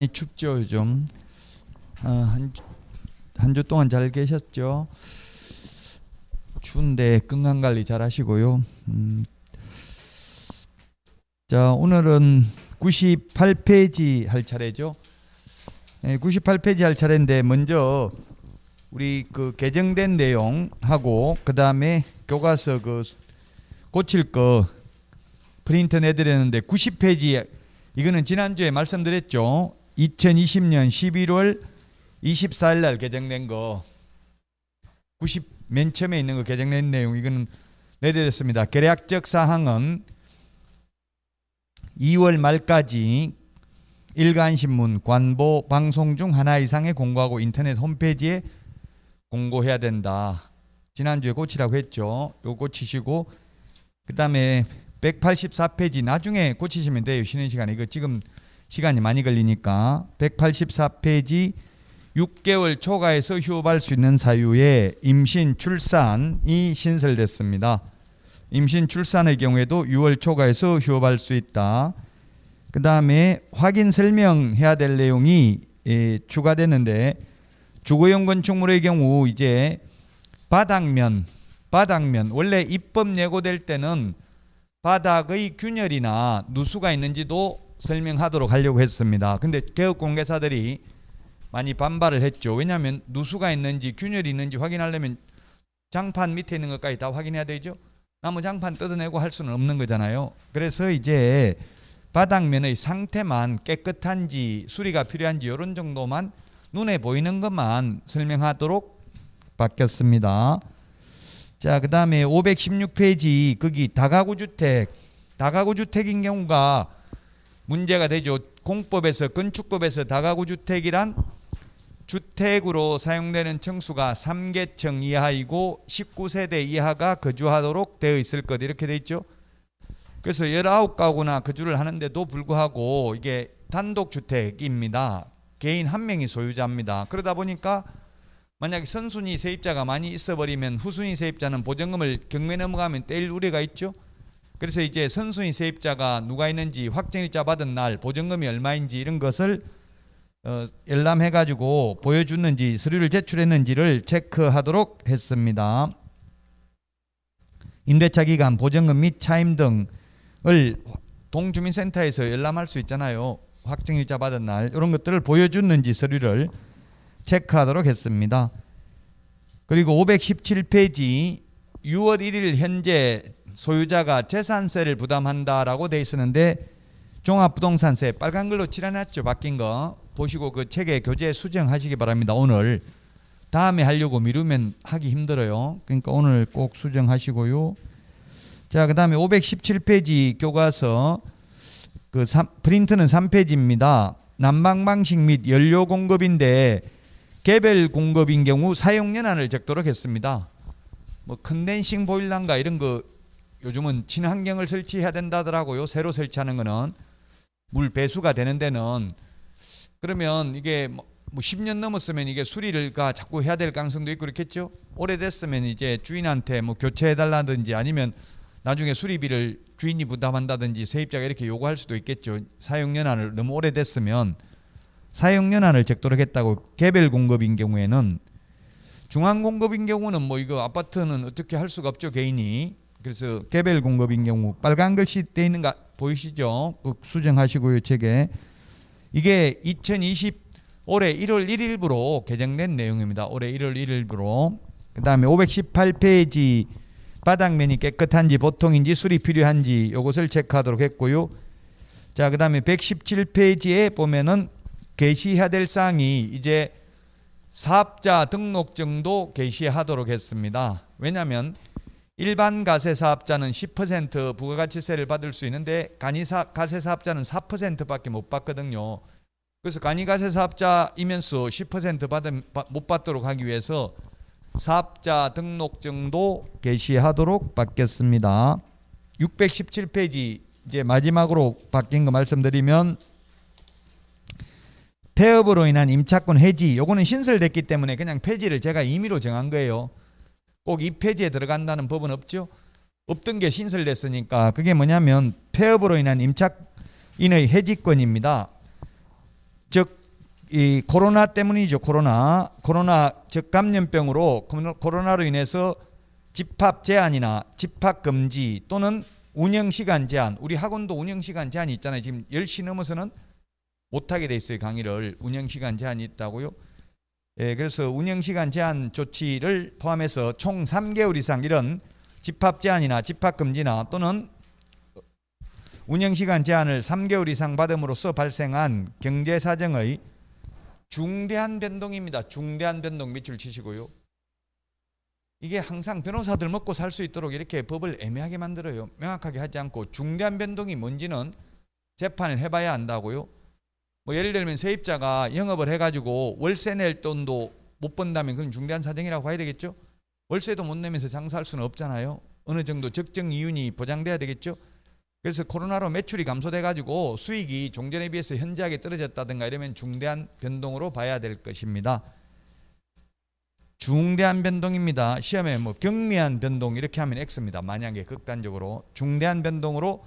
춥죠 요즘. 한 주 동안 잘 계셨죠? 추운데 건강 관리 잘 하시고요. 자, 오늘은 98페이지 할 차례죠. 98페이지 할 차례인데 먼저 우리 그 개정된 내용하고 그 다음에 교과서 그 고칠 거 프린트 내드렸는데 90페이지 이거는 지난주에 말씀드렸죠. 2020년 11월 24일 날 개정된 거 90 맨 처음에 있는 거 개정된 내용 이거는 내드렸습니다. 계략적 사항은 2월 말까지 일간신문, 관보, 방송 중 하나 이상의 공고하고 인터넷 홈페이지에 공고해야 된다. 지난주에 고치라고 했죠. 이거 고치시고 그 다음에 184페이지 나중에 고치시면 돼요. 쉬는 시간에. 이거 지금 시간이 많이 걸리니까 184페이지 6개월 초과해서 휴업할 수 있는 사유에 임신, 출산이 신설됐습니다. 임신, 출산의 경우에도 6월 초과해서 휴업할 수 있다. 그 다음에 확인 설명해야 될 내용이 추가됐는데 주거용 건축물의 경우 이제 바닥면 원래 입법 예고될 때는 바닥의 균열이나 누수가 있는지도 설명하도록 하려고 했습니다. 근데 개업공개사들이 많이 반발을 했죠. 왜냐하면 누수가 있는지 균열이 있는지 확인하려면 장판 밑에 있는 것까지 다 확인해야 되죠. 나무 장판 뜯어내고 할 수는 없는 거잖아요. 그래서 이제 바닥면의 상태만 깨끗한지 수리가 필요한지 이런 정도만 눈에 보이는 것만 설명하도록 바뀌었습니다. 자, 그 다음에 516페이지 거기 다가구 주택인 경우가 문제가 되죠. 공법에서 건축법에서 다가구 주택이란 주택으로 사용되는 층수가 3계층 이하이고 19세대 이하가 거주하도록 되어 있을 것 이렇게 돼 있죠. 그래서 19가구나 거주를 하는데도 불구하고 이게 단독주택입니다. 개인 한 명이 소유자입니다. 그러다 보니까 만약에 선순위 세입자가 많이 있어버리면 후순위 세입자는 보증금을 경매 넘어가면 떼일 우려가 있죠. 그래서 이제 선순위 세입자가 누가 있는지 확정일자 받은 날 보증금이 얼마인지 이런 것을 열람해가지고 보여주는지 서류를 제출했는지를 체크하도록 했습니다. 임대차 기간, 보증금 및 차임 등을 동주민센터에서 열람할 수 있잖아요. 확정일자 받은 날 이런 것들을 보여주는지 서류를 체크하도록 했습니다. 그리고 517페이지 6월 1일 현재 소유자가 재산세를 부담한다라고 돼 있었는데 종합부동산세 빨간 걸로 칠해놨죠. 바뀐 거 보시고 그 책에 교재 수정하시기 바랍니다. 오늘 다음에 하려고 미루면 하기 힘들어요. 그러니까 오늘 꼭 수정하시고요. 자, 그 다음에 517페이지 교과서 그 프린트는 3페이지입니다. 난방 방식 및 연료 공급인데 개별 공급인 경우 사용 연한을 적도록 했습니다. 뭐 컨덴싱 보일러인가 이런 거 요즘은 친환경을 설치해야 된다더라고요. 새로 설치하는 거는 물 배수가 되는 데는 그러면 이게 뭐 10년 넘었으면 이게 수리를 자꾸 해야 될 가능성도 있고 그렇겠죠. 오래됐으면 이제 주인한테 뭐 교체해 달라든지 아니면 나중에 수리비를 주인이 부담한다든지 세입자가 이렇게 요구할 수도 있겠죠. 사용 연한을 너무 오래됐으면 사용 연한을 적도록 했다고. 개별 공급인 경우에는 중앙 공급인 경우는 뭐 이거 아파트는 어떻게 할 수가 없죠, 개인이. 그래서 개별 공급인 경우 빨간 글씨 떼 있는 거 보이시죠? 꼭 수정하시고요, 책에. 이게 2020 올해 1월 1일부로 개정된 내용입니다. 올해 1월 1일부로. 그 다음에 518페이지 바닥면이 깨끗한지 보통인지 수리 필요한지 이것을 체크하도록 했고요. 자, 그 다음에 117페이지에 보면은 게시해야 될 사항이 이제 사업자 등록증도 게시하도록 했습니다. 왜냐하면 일반 가세사업자는 10% 부가가치세를 받을 수 있는데 가세사업자는 4%밖에 못 받거든요. 그래서 가세사업자이면서 10% 못 받도록 하기 위해서 사업자 등록증도 게시하도록 바뀌었습니다. 617페이지 이제 마지막으로 바뀐 거 말씀드리면 폐업으로 인한 임차권 해지 요거는 신설됐기 때문에 그냥 폐지를 제가 임의로 정한 거예요. 꼭 이 폐지에 들어간다는 법은 없죠. 없던 게 신설됐으니까 그게 뭐냐면 폐업으로 인한 임차인의 해지권입니다. 즉 이 코로나 때문이죠. 코로나 즉 감염병으로 코로나로 인해서 집합 제한이나 집합 금지 또는 운영 시간 제한, 우리 학원도 운영 시간 제한이 있잖아요. 지금 10시 넘어서는 못하게 돼 있어요. 강의를 운영 시간 제한이 있다고요. 예, 그래서 운영 시간 제한 조치를 포함해서 총 3개월 이상 이런 집합 제한이나 집합 금지나 또는 운영 시간 제한을 3개월 이상 받음으로써 발생한 경제 사정의 중대한 변동입니다. 중대한 변동 밑줄 치시고요. 이게 항상 변호사들 먹고 살 수 있도록 이렇게 법을 애매하게 만들어요. 명확하게 하지 않고 중대한 변동이 뭔지는 재판을 해봐야 안다고요. 뭐 예를 들면 세입자가 영업을 해가지고 월세 낼 돈도 못 번다면 그건 중대한 사정이라고 봐야 되겠죠. 월세도 못 내면서 장사할 수는 없잖아요. 어느 정도 적정 이윤이 보장돼야 되겠죠. 그래서 코로나로 매출이 감소돼가지고 수익이 종전에 비해서 현저하게 떨어졌다든가 이러면 중대한 변동으로 봐야 될 것입니다. 중대한 변동입니다. 시험에 뭐 경미한 변동 이렇게 하면 X입니다. 만약에 극단적으로 중대한 변동으로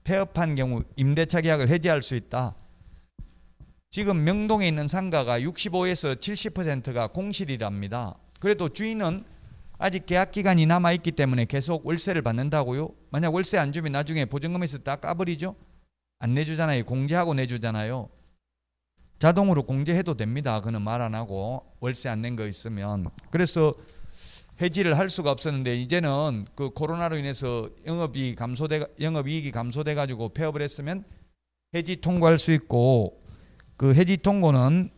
폐업한 경우 임대차 계약을 해지할 수 있다. 지금 명동에 있는 상가가 65에서 70%가 공실이랍니다. 그래도 주인은 아직 계약 기간이 남아있기 때문에 계속 월세를 받는다고요. 만약 월세 안 주면 나중에 보증금에서 다 까버리죠. 안 내주잖아요. 공제하고 내주잖아요. 자동으로 공제해도 됩니다. 그는 말 안 하고 월세 안 낸 거 있으면. 그래서 해지를 할 수가 없었는데 이제는 그 코로나로 인해서 영업이익이 감소돼 가지고 폐업을 했으면 해지 통고할 수 있고, 그 해지 통고는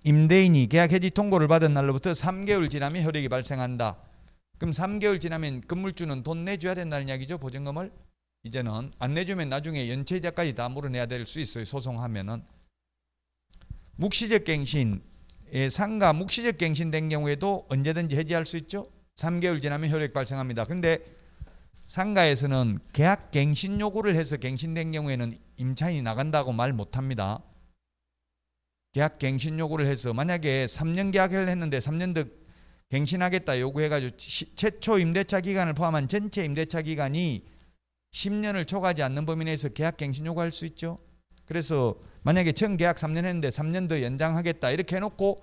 임대인이 계약 해지 통고를 받은 날로부터 3개월 지나면 효력이 발생한다. 그럼 3개월 지나면 건물주는 돈 내줘야 된다는 이야기죠. 보증금을. 이제는 안 내주면 나중에 연체이자까지 다 물어내야 될 수 있어요. 소송하면은. 묵시적 갱신, 상가 묵시적 갱신된 경우에도 언제든지 해지할 수 있죠. 3개월 지나면 효력 발생합니다. 근데 상가에서는 계약 갱신 요구를 해서 갱신된 경우에는 임차인이 나간다고 말 못합니다. 계약 갱신 요구를 해서 만약에 3년 계약을 했는데 3년 더 갱신하겠다 요구해가지고 최초 임대차 기간을 포함한 전체 임대차 기간이 10년을 초과하지 않는 범위 내에서 계약 갱신 요구할 수 있죠. 그래서 만약에 전 계약 3년 했는데 3년 더 연장하겠다 이렇게 해놓고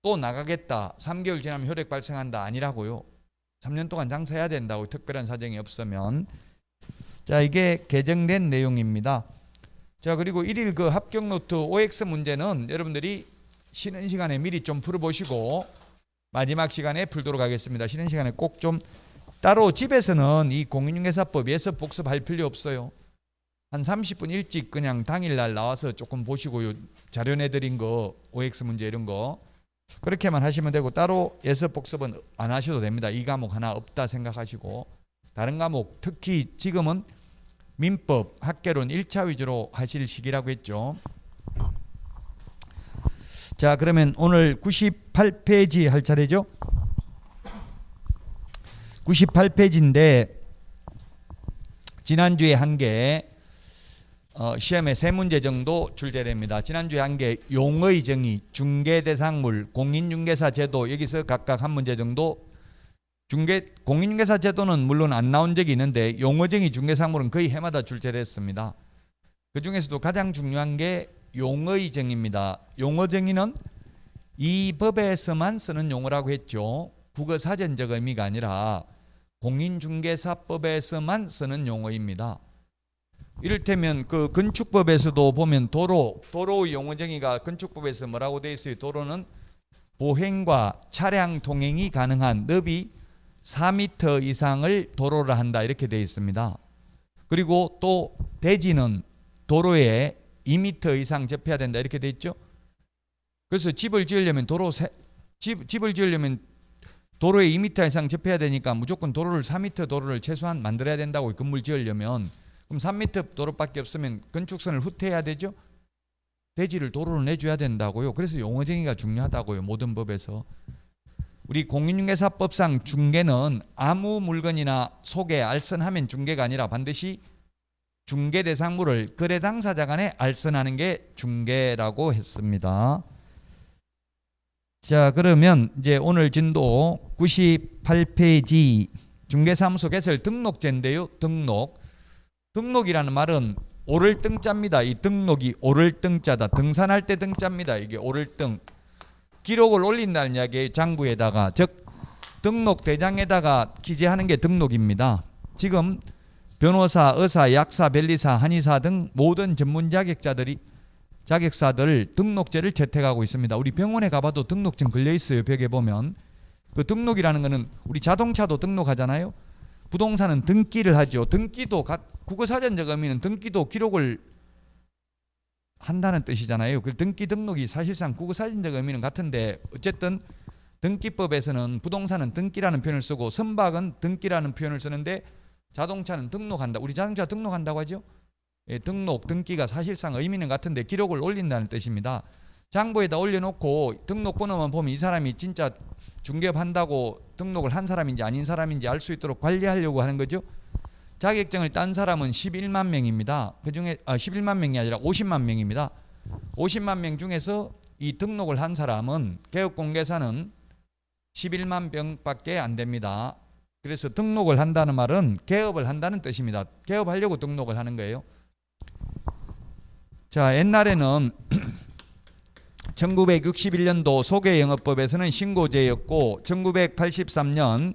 또 나가겠다 3개월 지나면 효력 발생한다 아니라고요. 3년 동안 장사해야 된다고 특별한 사정이 없으면. 자, 이게 개정된 내용입니다. 자, 그리고 1일 그 합격 노트 OX 문제는 여러분들이 쉬는 시간에 미리 좀 풀어보시고 마지막 시간에 풀도록 하겠습니다. 쉬는 시간에 꼭 좀 따로 집에서는 이 공인중개사법 예습 복습할 필요 없어요. 한 30분 일찍 그냥 당일날 나와서 조금 보시고요. 자료 내드린 거 OX 문제 이런 거 그렇게만 하시면 되고 따로 예습 복습은 안 하셔도 됩니다. 이 과목 하나 없다 생각하시고 다른 과목 특히 지금은 민법, 학개론 1차 위주로 하실 시기라고 했죠. 자, 그러면 오늘 98페이지 할 차례죠. 98페이지인데 지난주에 한 개 시험에 3문제 정도 출제됩니다. 지난주에 한 개 용의 정의, 중개대상물, 공인중개사 제도 여기서 각각 한 문제 정도 공인중개사 제도는 물론 안 나온 적이 있는데 용어정의 중개상물은 거의 해마다 출제를 했습니다. 그 중에서도 가장 중요한 게 용어정의입니다. 용어정의는 이 법에서만 쓰는 용어라고 했죠. 국어사전적 의미가 아니라 공인중개사법에서만 쓰는 용어입니다. 이를테면 그 건축법에서도 보면 도로의 용어정의가 건축법에서 뭐라고 되어 있어요? 도로는 보행과 차량 통행이 가능한 너비 4m 이상을 도로로 한다 이렇게 되어 있습니다. 그리고 또 대지는 도로에 2m 이상 접해야 된다 이렇게 되어 있죠. 그래서 집을 지으려면 도로에 2m 이상 접해야 되니까 무조건 4m 도로를 최소한 만들어야 된다고 건물 지으려면. 그럼 3m 도로밖에 없으면 건축선을 후퇴해야 되죠. 대지를 도로로 내줘야 된다고요. 그래서 용어정의가 중요하다고요. 모든 법에서. 우리 공인중개사법상 중개는 아무 물건이나 소개, 알선하면 중개가 아니라 반드시 중개 대상물을 거래 당사자 간에 알선하는 게 중개라고 했습니다. 자, 그러면 이제 오늘 진도 98페이지 중개사무소 개설 등록제인데요. 등록이라는 말은 오를 등자입니다. 이 등록이 오를 등자다. 등산할 때 등자입니다. 이게 오를 등. 기록을 올린다는 이야기예요. 장부에다가, 즉 등록 대장에다가 기재하는 게 등록입니다. 지금 변호사, 의사, 약사, 변리사, 한의사 등 모든 전문 자격사들 등록제를 채택하고 있습니다. 우리 병원에 가봐도 등록증 걸려 있어요. 벽에 보면. 그 등록이라는 거는 우리 자동차도 등록하잖아요. 부동산은 등기를 하죠. 등기도 국어사전적 의미는 등기도 기록을 한다는 뜻이잖아요. 그 등기 등록이 사실상 국어사전적 의미는 같은데 어쨌든 등기법에서는 부동산은 등기라는 표현을 쓰고 선박은 등기라는 표현을 쓰는데 자동차는 등록한다. 우리 자동차 등록한다고 하죠. 예, 등록, 등기가 사실상 의미는 같은데 기록을 올린다는 뜻입니다. 장부에다 올려놓고 등록번호만 보면 이 사람이 진짜 중개업한다고 등록을 한 사람인지 아닌 사람인지 알 수 있도록 관리하려고 하는 거죠. 자격증을 딴 사람은 11만 명입니다. 그중에 11만 명이 아니라 50만 명입니다. 50만 명 중에서 이 등록을 한 사람은 개업공개사는 11만 명밖에 안 됩니다. 그래서 등록을 한다는 말은 개업을 한다는 뜻입니다. 개업하려고 등록을 하는 거예요. 자, 옛날에는 1961년도 소개영업법에서는 신고제였고 1983년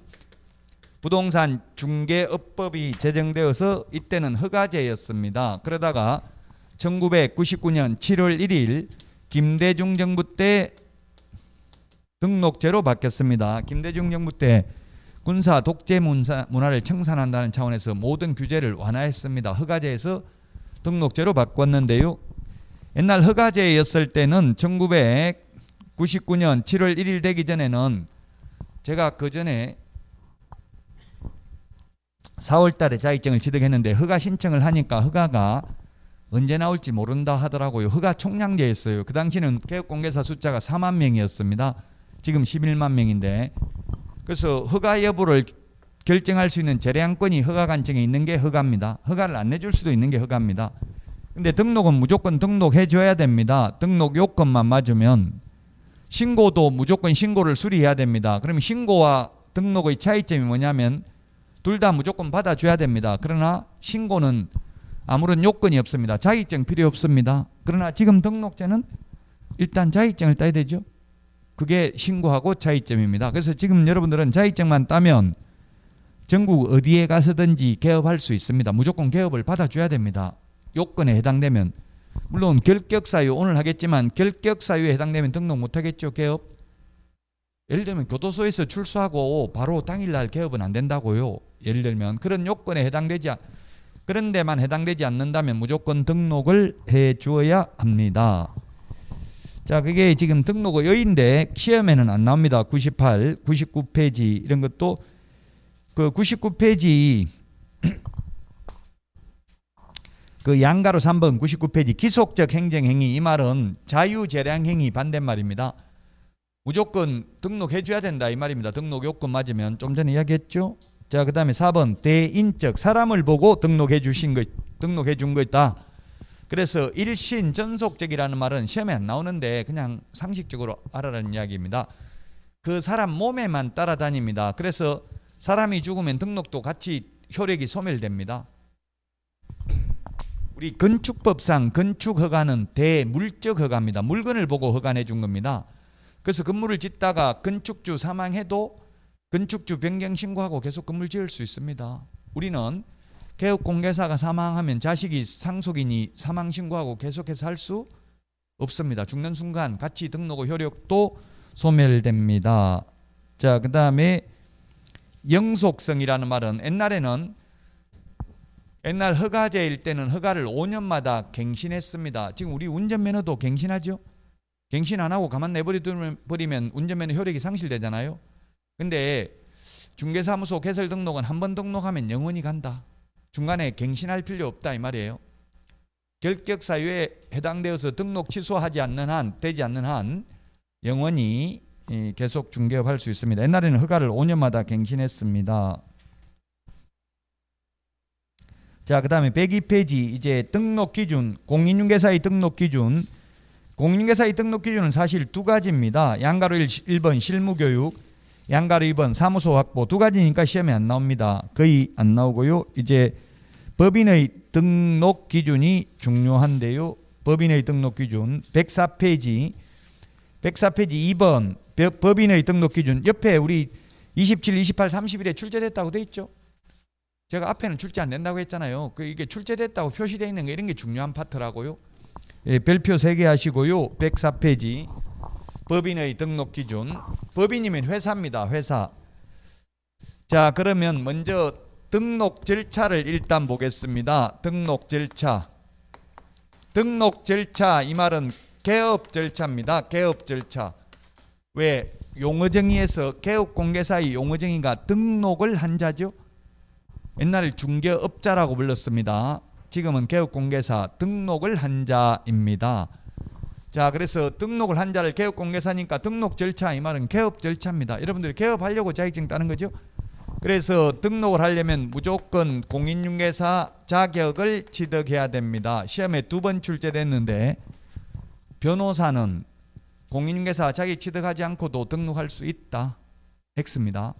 부동산 중개업법이 제정되어서 이때는 허가제였습니다. 그러다가 1999년 7월 1일 김대중 정부 때 등록제로 바뀌었습니다. 김대중 정부 때 군사 독재 문화를 청산한다는 차원에서 모든 규제를 완화했습니다. 허가제에서 등록제로 바꿨는데요. 옛날 허가제였을 때는 1999년 7월 1일 되기 전에는 제가 그 전에 4월 달에 자격증을 취득했는데 허가 신청을 하니까 허가가 언제 나올지 모른다 하더라고요. 허가 총량제였어요. 그 당시는 개업공개사 숫자가 4만 명이었습니다. 지금 11만 명인데 그래서 허가 여부를 결정할 수 있는 재량권이 허가관청에 있는 게 허가입니다. 허가를 안 내줄 수도 있는 게 허가입니다. 근데 등록은 무조건 등록해 줘야 됩니다. 등록 요건만 맞으면. 신고도 무조건 신고를 수리해야 됩니다. 그러면 신고와 등록의 차이점이 뭐냐면 둘 다 무조건 받아줘야 됩니다. 그러나 신고는 아무런 요건이 없습니다. 자격증 필요 없습니다. 그러나 지금 등록제는 일단 자격증을 따야 되죠. 그게 신고하고 차이점입니다. 그래서 지금 여러분들은 자격증만 따면 전국 어디에 가서든지 개업할 수 있습니다. 무조건 개업을 받아줘야 됩니다. 요건에 해당되면. 물론 결격사유 오늘 하겠지만 결격사유에 해당되면 등록 못하겠죠. 개업. 예를 들면 교도소에서 출소하고 바로 당일날 개업은 안 된다고요. 예를 들면 그런 요건에 그런 데만 해당되지 않는다면 무조건 등록을 해 주어야 합니다. 자, 그게 지금 등록의 여인데 시험에는 안 나옵니다. 98, 99페이지 이런 것도 그 99페이지 그 양가로 3번 99페이지 기속적 행정행위 이 말은 자유재량행위 반대말입니다. 무조건 등록해 줘야 된다 이 말입니다. 등록 요건 맞으면 좀 전에 이야기했죠. 자, 그다음에 4번 대인적 사람을 보고 등록해 준 거 있다. 그래서 일신 전속적이라는 말은 시험에 안 나오는데 그냥 상식적으로 알아라는 이야기입니다. 그 사람 몸에만 따라다닙니다. 그래서 사람이 죽으면 등록도 같이 효력이 소멸됩니다. 우리 건축법상 건축 허가는 대물적 허가입니다. 물건을 보고 허가해 준 겁니다. 그래서 건물을 짓다가 건축주 사망해도 건축주 변경 신고하고 계속 건물 지을 수 있습니다. 우리는 개업공개사가 사망하면 자식이 상속인이 사망 신고하고 계속해서 할 수 없습니다. 죽는 순간 같이 등록의 효력도 소멸됩니다. 자, 그 다음에 영속성이라는 말은 옛날 허가제일 때는 허가를 5년마다 갱신했습니다. 지금 우리 운전면허도 갱신하죠? 갱신 안 하고 가만 내버려두면 운전면허 효력이 상실되잖아요. 근데 중개사무소 개설 등록은 한 번 등록하면 영원히 간다. 중간에 갱신할 필요 없다 이 말이에요. 결격 사유에 해당되어서 등록 취소하지 않는 한, 되지 않는 한 영원히 계속 중개업할 수 있습니다. 옛날에는 허가를 5년마다 갱신했습니다. 자, 그 다음에 102페이지 이제 등록 기준, 공인중개사의 등록 기준. 공인중개사의 등록 기준은 사실 두 가지입니다. 양가로 1번 실무교육, 양가로 2번 사무소 확보 두 가지니까 시험에 안 나옵니다. 거의 안 나오고요. 이제 법인의 등록 기준이 중요한데요. 법인의 등록 기준 104페이지 2번 법인의 등록 기준 옆에 우리 27, 28, 30일에 출제됐다고 돼 있죠. 제가 앞에는 출제 안 된다고 했잖아요. 이게 출제됐다고 표시되어 있는 게 이런 게 중요한 파트라고요. 예, 별표 3개 하시고요. 104페이지 법인의 등록 기준. 법인이면 회사입니다. 회사. 자, 그러면 먼저 등록 절차를 일단 보겠습니다. 등록 절차. 등록 절차 이 말은 개업 절차입니다. 개업 절차. 왜? 용어정의에서 개업공개사의 용어정의가 등록을 한 자죠. 옛날 중개업자라고 불렀습니다. 지금은 개업공개사 등록을 한 자입니다. 자, 그래서 등록을 한 자를 개업공개사니까 등록 절차 이 말은 개업 절차입니다. 여러분들이 개업하려고 자격증 따는 거죠. 그래서 등록을 하려면 무조건 공인중개사 자격을 취득해야 됩니다. 시험에 2번 출제됐는데 변호사는 공인중개사 자격 취득하지 않고도 등록할 수 있다. X입니다.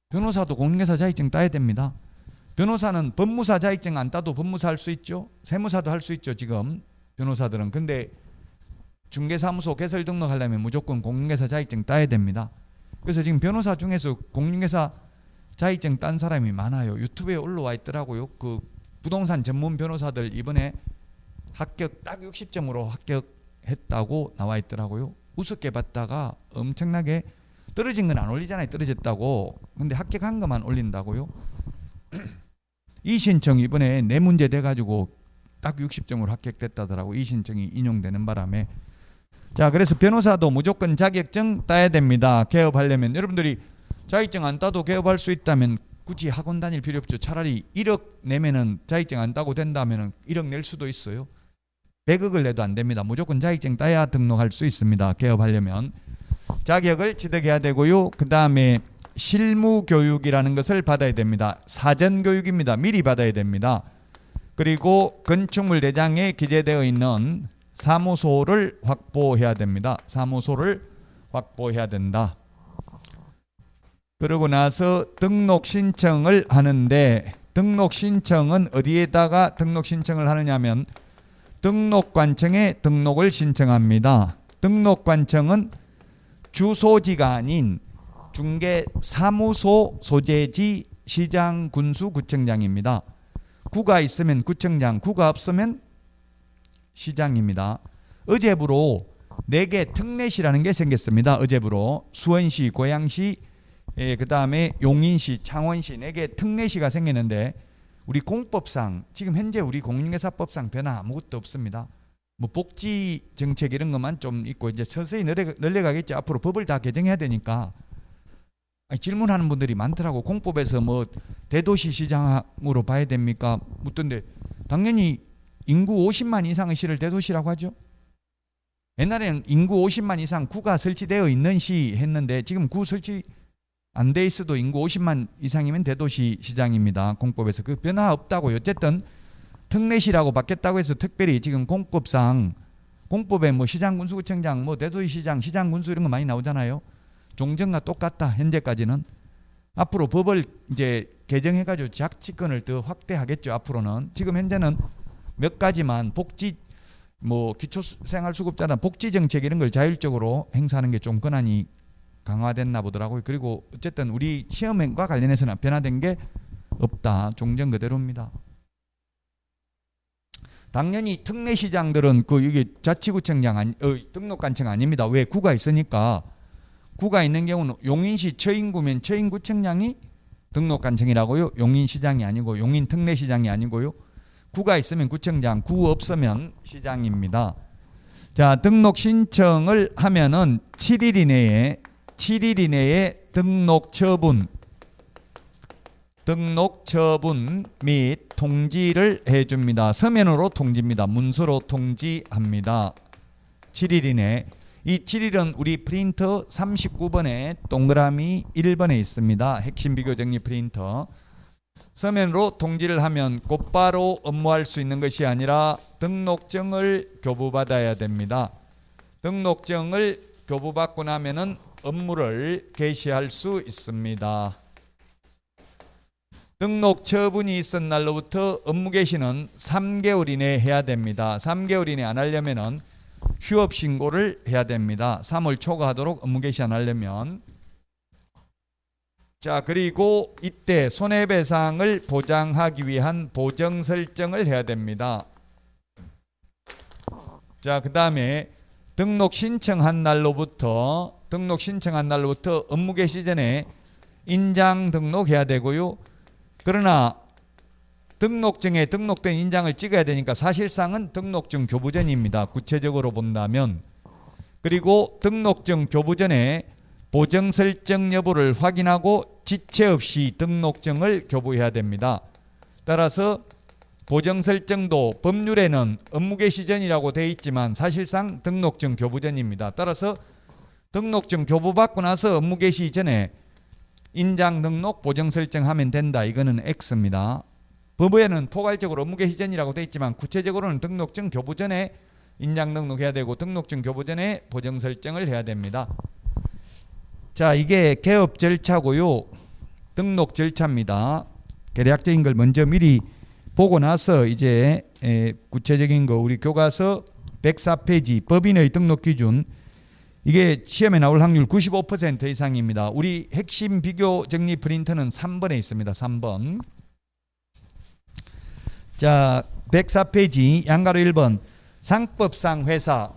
변호사도 공인중개사 자격증 따야 됩니다. 변호사는 법무사 자격증 안 따도 법무사 할 수 있죠. 세무사도 할 수 있죠. 지금 변호사들은. 근데 중개사무소 개설 등록하려면 무조건 공인중개사 자격증 따야 됩니다. 그래서 지금 변호사 중에서 공인중개사 자격증 딴 사람이 많아요. 유튜브에 올라와 있더라고요. 그 부동산 전문 변호사들 이번에 합격 딱 60점으로 합격했다고 나와 있더라고요. 우습게 봤다가 엄청나게 떨어진 건 안 올리잖아요. 떨어졌다고. 근데 합격한 것만 올린다고요. 이 신청 이번에 내 문제 돼가지고 딱 60점으로 합격됐다더라고. 이 신청이 인용되는 바람에. 자, 그래서 변호사도 무조건 자격증 따야 됩니다. 개업하려면. 여러분들이 자격증 안 따도 개업할 수 있다면 굳이 학원 다닐 필요 없죠. 차라리 1억 내면은 자격증 안 따고 된다면은 1억 낼 수도 있어요. 100억을 내도 안 됩니다. 무조건 자격증 따야 등록할 수 있습니다. 개업하려면. 자격을 취득해야 되고요. 그 다음에 실무교육이라는 것을 받아야 됩니다. 사전교육입니다. 미리 받아야 됩니다. 그리고 건축물 대장에 기재되어 있는 사무소를 확보해야 됩니다. 사무소를 확보해야 된다. 그러고 나서 등록 신청을 하는데 등록 신청은 어디에다가 등록 신청을 하느냐면 등록관청에 등록을 신청합니다. 등록관청은 주소지가 아닌 중개사무소 소재지 시장, 군수, 구청장입니다. 구가 있으면 구청장, 구가 없으면 시장입니다. 어제부로 4개 특례시라는 게 생겼습니다. 어제부로 수원시, 고양시, 그 다음에 용인시, 창원시 4개 특례시가 생겼는데 우리 공법상 지금 현재 우리 공인중개사법상 변화 아무것도 없습니다. 뭐 복지 정책 이런 것만 좀 있고 이제 서서히 늘려가겠죠. 앞으로 법을 다 개정해야 되니까. 질문하는 분들이 많더라고. 공법에서 뭐 대도시 시장으로 봐야 됩니까? 묻던데 당연히 인구 50만 이상의 시를 대도시라고 하죠. 옛날에는 인구 50만 이상 구가 설치되어 있는 시 했는데 지금 구 설치 안 돼 있어도 인구 50만 이상이면 대도시 시장입니다. 공법에서 그 변화 없다고요. 어쨌든 특례시라고 바뀌었다고 해서 특별히 지금 공법상 공법에 뭐 시장, 군수구청장, 뭐 대도시 시장, 시장, 군수 이런 거 많이 나오잖아요. 종전과 똑같다. 현재까지는. 앞으로 법을 이제 개정해가지고 작치권을 더 확대하겠죠. 앞으로는. 지금 현재는 몇 가지만 복지 뭐 기초생활수급자나 복지 정책 이런 걸 자율적으로 행사하는 게 좀 권한이 강화됐나 보더라고요. 그리고 어쨌든 우리 시험과 관련해서는 변화된 게 없다. 종전 그대로입니다. 당연히 특례시장들은 그 이게 자치구청장 등록관청 아닙니다. 왜? 구가 있으니까. 구가 있는 경우는 용인시 처인구면 처인구청장이 등록관청이라고요. 용인시장이 아니고 용인특례시장이 아니고요. 구가 있으면 구청장, 구 없으면 시장입니다. 자, 등록 신청을 하면은 7일 이내에 등록 처분 및 통지를 해줍니다. 서면으로 통지입니다. 문서로 통지합니다. 7일 이내. 이 7일은 우리 프린터 39번에 동그라미 1번에 있습니다. 핵심 비교 정리 프린터. 서면으로 통지를 하면 곧바로 업무할 수 있는 것이 아니라 등록증을 교부받아야 됩니다. 등록증을 교부받고 나면은 업무를 개시할 수 있습니다. 등록 처분이 있은 날로부터 업무 개시는 3개월 이내에 해야 됩니다. 3개월 이내 안 하려면은 휴업 신고를 해야 됩니다. 3월 초과하도록 업무 개시 안 하려면. 자, 그리고 이때 손해배상을 보장하기 위한 보정 설정을 해야 됩니다. 자, 그 다음에 등록 신청한 날로부터 업무 개시 전에 인장 등록해야 되고요. 그러나 등록증에 등록된 인장을 찍어야 되니까 사실상은 등록증 교부전입니다. 구체적으로 본다면. 그리고 등록증 교부전에 보정 설정 여부를 확인하고 지체 없이 등록증을 교부해야 됩니다. 따라서 보정 설정도 법률에는 업무 개시 전이라고 되어 있지만 사실상 등록증 교부전입니다. 따라서 등록증 교부받고 나서 업무 개시 전에 인장 등록 보정 설정하면 된다. 이거는 X입니다. 법에는 포괄적으로 업무 개시 전이라고 되어 있지만 구체적으로는 등록증 교부 전에 인장 등록해야 되고 등록증 교부 전에 보정 설정을 해야 됩니다. 자, 이게 개업 절차고요. 등록 절차입니다. 계략적인 걸 먼저 미리 보고 나서 이제 구체적인 거 우리 교과서 104페이지 법인의 등록 기준, 이게 시험에 나올 확률 95% 이상입니다. 우리 핵심 비교 정리 프린터는 3번에 있습니다. 3번. 자, 104페이지 양가로 1번 상법상 회사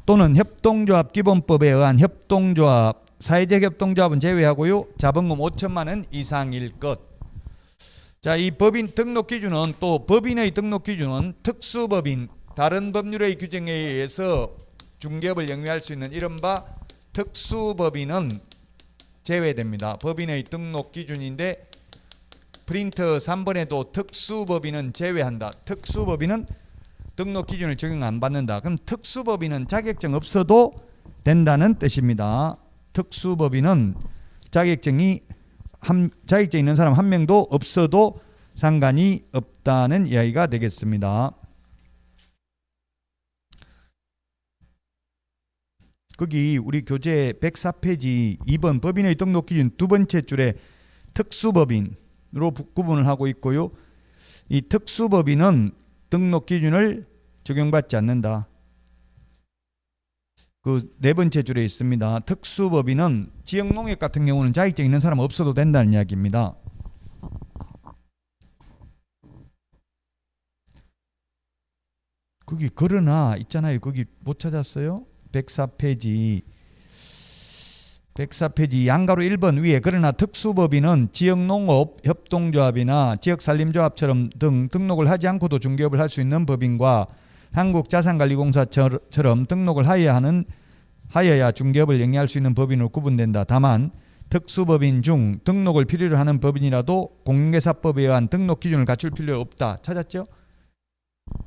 또는 협동조합 기본법에 의한 협동조합, 사회적 협동조합은 제외하고요. 자본금 5천만 원 이상일 것. 자, 이 법인 등록 기준은 또 법인의 등록 기준은 특수법인, 다른 법률의 규정에 의해서 중개업을 영위할 수 있는 이른바 특수법인은 제외됩니다. 법인의 등록 기준인데 프린터 3번에도 특수법인은 제외한다. 특수법인은 등록 기준을 적용 안 받는다. 그럼 특수법인은 자격증 없어도 된다는 뜻입니다. 특수법인은 자격증 있는 사람 한 명도 없어도 상관이 없다는 이야기가 되겠습니다. 거기 우리 교재 104페이지 2번 법인의 등록 기준 두 번째 줄에 특수법인으로 구분을 하고 있고요. 이 특수법인은 등록 기준을 적용받지 않는다. 그 네 번째 줄에 있습니다. 특수법인은 지역농협 같은 경우는 자격증 있는 사람 없어도 된다는 이야기입니다. 거기 그러나 있잖아요. 거기 못 찾았어요? 104페이지 양가로 1번 위에 그러나 특수법인은 지역농업 협동조합이나 지역산림조합처럼 등 등록을 하지 않고도 중개업을 할 수 있는 법인과 한국자산관리공사처럼 등록을 하여야 중개업을 영위할 수 있는 법인으로 구분된다. 다만 특수법인 중 등록을 필요로 하는 법인이라도 공인중개사법에 의한 등록 기준을 갖출 필요 없다. 찾았죠?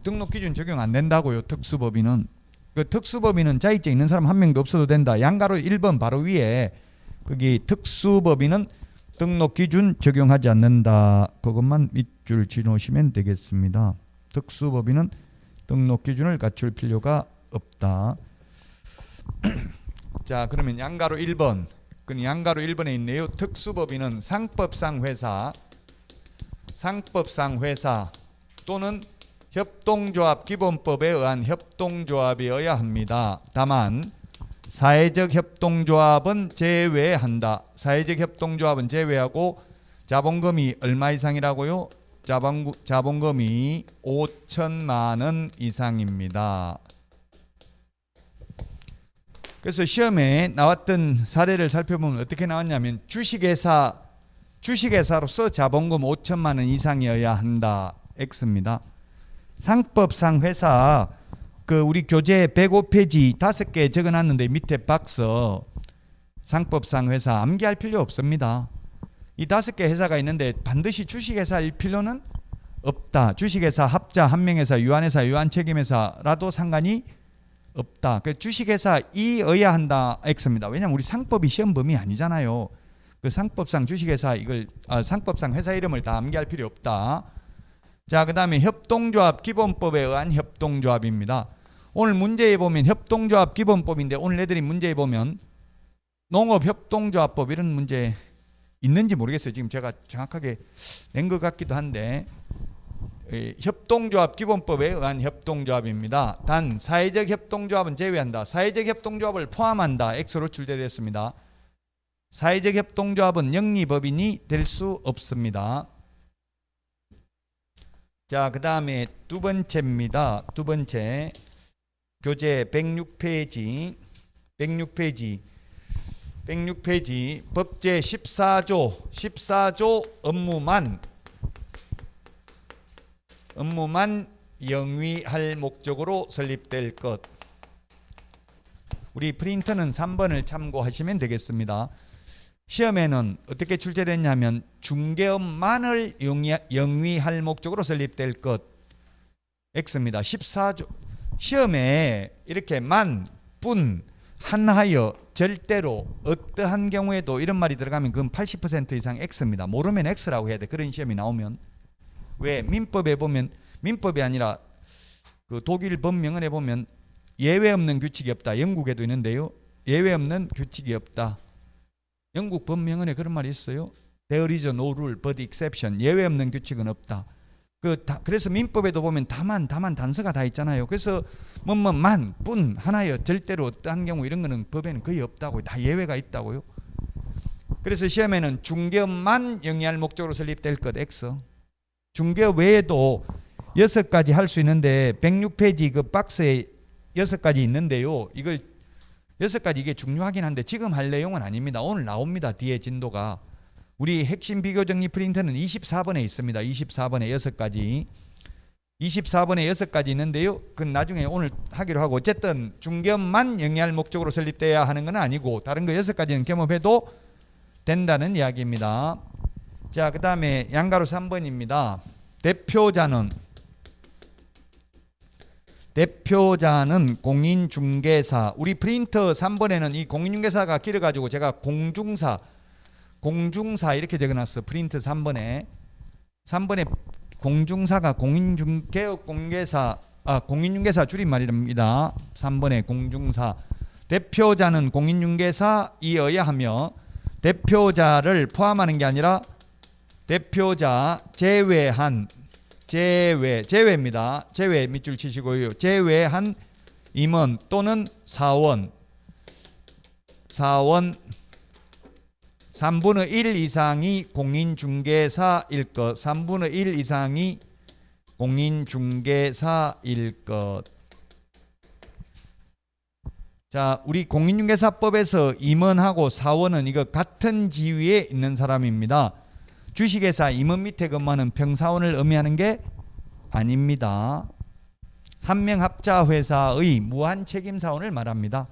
등록 기준 적용 안 된다고요. 특수법인은. 그 특수법인은 자격증 있는 사람 한 명도 없어도 된다. 양가로 1번 바로 위에 거기 특수법인은 등록 기준 적용하지 않는다. 그것만 밑줄 지놓으시면 되겠습니다. 특수법인은 등록 기준을 갖출 필요가 없다. 자, 그러면 양가로 1번. 그 양가로 1번에 있네요. 특수법인은 상법상 회사 또는 협동조합 기본법에 의한 협동조합이어야 합니다. 다만 사회적 협동조합은 제외한다. 사회적 협동조합은 제외하고 자본금이 얼마 이상이라고요? 자본금이 5천만 원 이상입니다. 그래서 시험에 나왔던 사례를 살펴보면 어떻게 나왔냐면 주식회사로서 자본금 5천만 원 이상이어야 한다. X입니다. 상법상 회사 그 우리 교재 105페이지 5개 적어놨는데 밑에 박스 상법상 회사 암기할 필요 없습니다. 이 5개 회사가 있는데 반드시 주식회사일 필요는 없다. 주식회사, 합자, 한명회사, 유한회사, 유한책임회사라도 상관이 없다. 그 주식회사이어야 한다. X입니다. 왜냐하면 우리 상법이 시험 범위 아니잖아요. 그 상법상 주식회사 상법상 회사 이름을 다 암기할 필요 없다. 자, 그 다음에 협동조합 기본법에 의한 협동조합입니다. 오늘 문제에 보면 협동조합 기본법인데 오늘 내드린 문제에 보면 농업협동조합법 이런 문제 있는지 모르겠어요. 지금 제가 정확하게 낸 것 같기도 한데 협동조합 기본법에 의한 협동조합입니다. 단 사회적 협동조합은 제외한다. 사회적 협동조합을 포함한다. X로 출제되었습니다. 사회적 협동조합은 영리법인이 될 수 없습니다. 자, 그 다음에 두 번째입니다. 두 번째 교재 106페이지 106페이지 법제 14조 업무만 영위할 목적으로 설립될 것. 우리 프린터는 3번을 참고하시면 되겠습니다. 시험에는 어떻게 출제됐냐면 중개업만을 영위할 목적으로 설립될 것 X입니다. 14조 시험에 이렇게 만, 뿐, 한하여, 절대로, 어떠한 경우에도 이런 말이 들어가면 그건 80% 이상 X입니다. 모르면 X라고 해야 돼. 그런 시험이 나오면. 왜? 민법에 보면, 민법이 아니라 그 독일 법명언에 보면 예외 없는 규칙이 없다. 영국에도 있는데요. 예외 없는 규칙이 없다. 영국 법명언에 그런 말이 있어요. There is no rule but exception. 예외 없는 규칙은 없다. 그래서 민법에도 보면 다만 단서가 다 있잖아요. 그래서 만, 뿐, 하나여, 절대로 어떠한 경우 이런 거는 법에는 거의 없다고요. 다 예외가 있다고요. 그래서 시험에는 중개업만 영위할 목적으로 설립될 것 X. 중개업 외에도 6가지 할 수 있는데 106페이지 그 박스에 6가지 있는데요. 이걸 6가지 이게 중요하긴 한데 지금 할 내용은 아닙니다. 오늘 나옵니다. 뒤에 진도가. 우리 핵심 비교 정리 프린터는 24번에 있습니다. 24번에 6가지. 24번에 6가지 있는데요. 그건 나중에 오늘 하기로 하고 어쨌든 중개업만 영위할 목적으로 설립돼야 하는 건 아니고 다른 거 6가지는 겸업해도 된다는 이야기입니다. 자, 그 다음에 양가로 3번입니다. 대표자는 공인중개사. 우리 프린터 3번에는 이 공인중개사가 길어가지고 제가 공중사 이렇게 적어놨어. 프린트 3번에 공중사가 공인중개사 줄임말입니다. 3번에 공중사. 대표자는 공인중개사이어야 하며 대표자를 포함하는 게 아니라 대표자 제외입니다. 제외 밑줄 치시고요. 제외한 임원 또는 사원 3분의 1 이상이 공인중개사일 것. 3분의 1 이상이 공인중개사일 것. 자, 우리 공인중개사법에서 임원하고 사원은 이거 같은 지위에 있는 사람입니다. 주식회사 임원 밑에 근무하는 평사원을 의미하는 게 아닙니다. 한명합자 회사의 무한 책임 사원을 말합니다.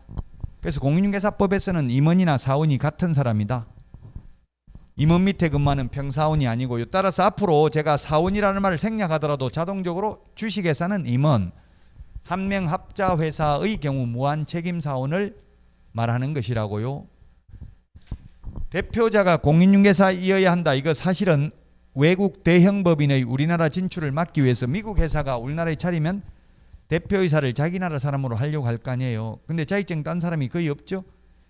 그래서 공인중개사법에서는 임원이나 사원이 같은 사람이다. 임원 밑에 근무하는 평사원이 아니고요. 따라서 앞으로 제가 사원이라는 말을 생략하더라도 자동적으로 주식회사는 임원, 한명합자 회사의 경우 무한 책임 사원을 말하는 것이라고요. 대표자가 공인중개사이어야 한다. 이거 사실은 외국 대형법인의 우리나라 진출을 막기 위해서 미국 회사가 우리나라에 차리면 대표이사를 자기 나라 사람으로 하려고 할 거 아니에요. 근데 자격증 딴 사람이 거의 없죠.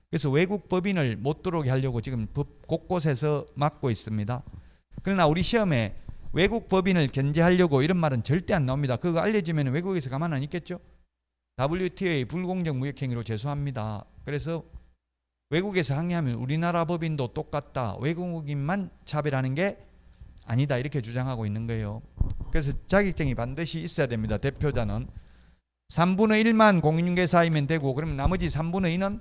그래서 외국 법인을 못 들어오게 하려고 지금 법 곳곳에서 막고 있습니다. 그러나 우리 시험에 외국 법인을 견제하려고 이런 말은 절대 안 나옵니다. 그거 알려지면 외국에서 가만 안 있겠죠. WTO의 불공정 무역행위로 제소합니다. 그래서 외국에서 항의하면 우리나라 법인도 똑같다. 외국인만 차별하는 게 아니다. 이렇게 주장하고 있는 거예요. 그래서 자격증이 반드시 있어야 됩니다. 대표자는 3분의 1만 공인중개사이면 되고 그러면 나머지 3분의 2는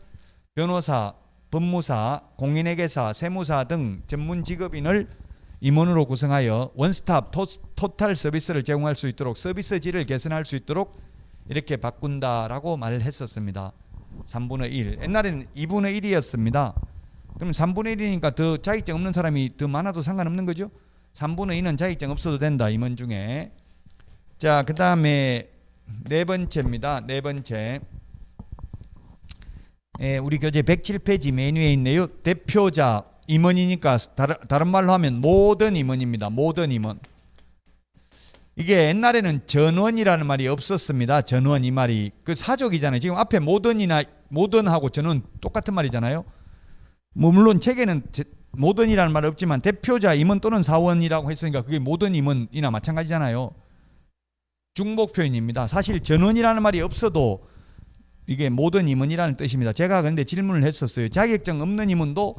변호사, 법무사, 공인회계사, 세무사 등 전문 직업인을 임원으로 구성하여 원스톱 토탈 서비스를 제공할 수 있도록 서비스 질을 개선할 수 있도록 이렇게 바꾼다라고 말을 했었습니다. 3분의 1. 옛날에는 2분의 1이었습니다. 그럼 3분의 1이니까 더 자격증 없는 사람이 더 많아도 상관없는 거죠. 3분의 2는 자격증 없어도 된다. 임원 중에. 자, 그 다음에 네 번째입니다. 네 번째. 우리 교재 107페이지 메뉴에 있네요. 대표자 임원이니까 다른 말로 하면 모든 임원입니다. 모든 임원. 이게 옛날에는 전원이라는 말이 없었습니다. 전원 이 말이 그 사족이잖아요. 지금 앞에 모든하고 전원 똑같은 말이잖아요. 뭐 물론 책에는 모든이라는 말 없지만 대표자 임원 또는 사원이라고 했으니까 그게 모든 임원이나 마찬가지잖아요. 중복 표현입니다. 사실 전원이라는 말이 없어도 이게 모든 임원이라는 뜻입니다. 제가 근데 질문을 했었어요. 자격증 없는 임원도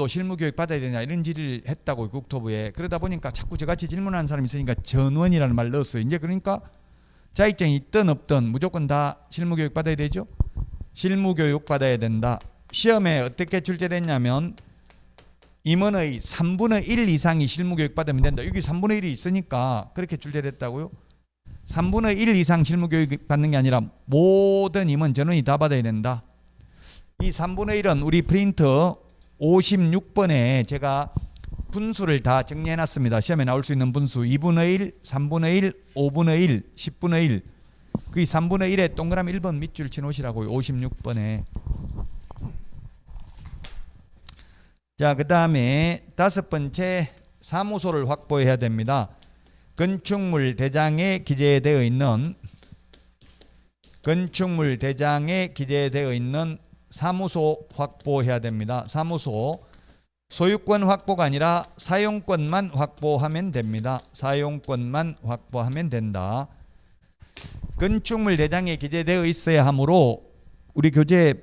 실무교육 받아야 되냐 이런 질의를 했다고 국토부에. 그러다 보니까 자꾸 저같이 질문하는 사람이 있으니까 전원이라는 말을 넣었어요. 이제 그러니까 자격증이 있든 없든 무조건 다 실무교육 받아야 되죠. 실무교육 받아야 된다. 시험에 어떻게 출제됐냐면 임원의 3분의 1 이상이 실무교육 받으면 된다. 여기 3분의 1이 있으니까 그렇게 출제됐다고요. 3분의 1 이상 실무교육 받는 게 아니라 모든 임원 전원이 다 받아야 된다. 이 3분의 1은 우리 프린터 56번에 제가 분수를 다 정리해놨습니다. 시험에 나올 수 있는 분수 2분의 1, 3분의 1, 5분의 1, 10분의 1. 그 3분의 1에 동그라미 1번 밑줄 쳐놓으시라고요. 56번에. 자, 그 다음에 5번째 사무소를 확보해야 됩니다. 건축물 대장에 기재되어 있는 사무소 확보해야 됩니다. 사무소 소유권 확보가 아니라 사용권만 확보하면 됩니다. 사용권만 확보하면 된다. 건축물 대장에 기재되어 있어야 하므로 우리 교재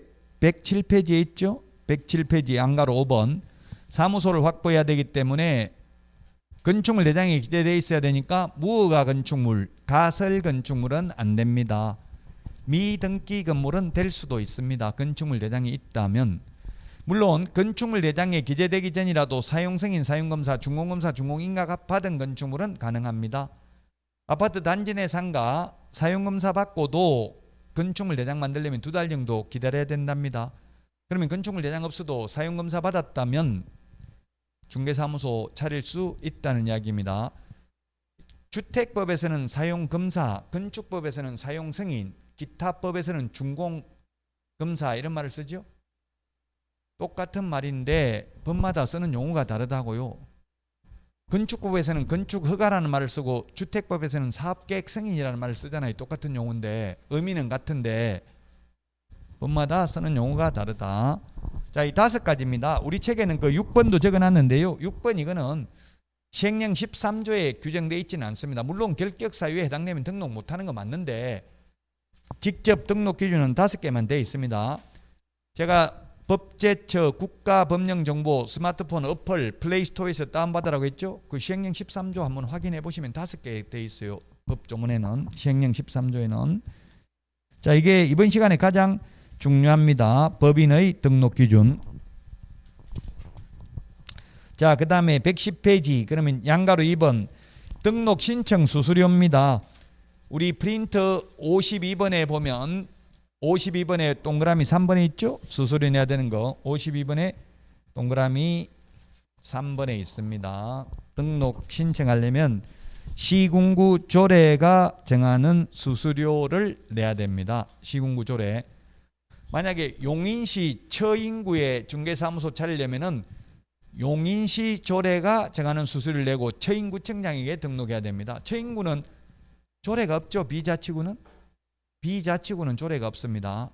107페이지에 있죠. 107페이지 안가로 5번 사무소를 확보해야 되기 때문에 건축물 대장에 기재되어 있어야 되니까 무허가 건축물, 가설 건축물은 안 됩니다. 미등기 건물은 될 수도 있습니다. 건축물 대장이 있다면. 물론 건축물 대장에 기재되기 전이라도 사용승인, 사용검사, 준공검사, 준공인가 받은 건축물은 가능합니다. 아파트 단지 내 상가 사용검사 받고도 건축물 대장 만들려면 2달 정도 기다려야 된답니다. 그러면 건축물 대장 없어도 사용검사 받았다면 중개사무소 차릴 수 있다는 이야기입니다. 주택법에서는 사용검사, 건축법에서는 사용승인, 기타법에서는 준공검사 이런 말을 쓰죠. 똑같은 말인데 법마다 쓰는 용어가 다르다고요. 건축법에서는 건축허가라는 말을 쓰고 주택법에서는 사업계획 승인이라는 말을 쓰잖아요. 똑같은 용어인데 의미는 같은데 법마다 쓰는 용어가 다르다. 자, 이 5가지입니다. 우리 책에는 그 6번도 적어놨는데요. 6번 이거는 시행령 13조에 규정되어 있지는 않습니다. 물론 결격사유에 해당되면 등록 못하는 거 맞는데 직접 등록 기준은 5개만 되어 있습니다. 제가 법제처 국가법령정보 스마트폰 어플 플레이스토어에서 다운받으라고 했죠. 그 시행령 13조 한번 확인해 보시면 5개 되어 있어요. 법조문에는 시행령 13조에는. 자, 이게 이번 시간에 가장 중요합니다. 법인의 등록 기준. 자, 그 다음에 110페이지 그러면 양가로 2번 등록 신청 수수료입니다. 우리 프린터 52번에 보면 52번에 동그라미 3번에 있죠? 수수료 내야 되는 거 52번에 동그라미 3번에 있습니다. 등록 신청하려면 시군구 조례가 정하는 수수료를 내야 됩니다. 시군구 조례. 만약에 용인시 처인구에 중개사무소 차리려면은 용인시 조례가 정하는 수수료를 내고 처인구청장에게 등록해야 됩니다. 처인구는 조례가 없죠. 비자치구는 조례가 없습니다.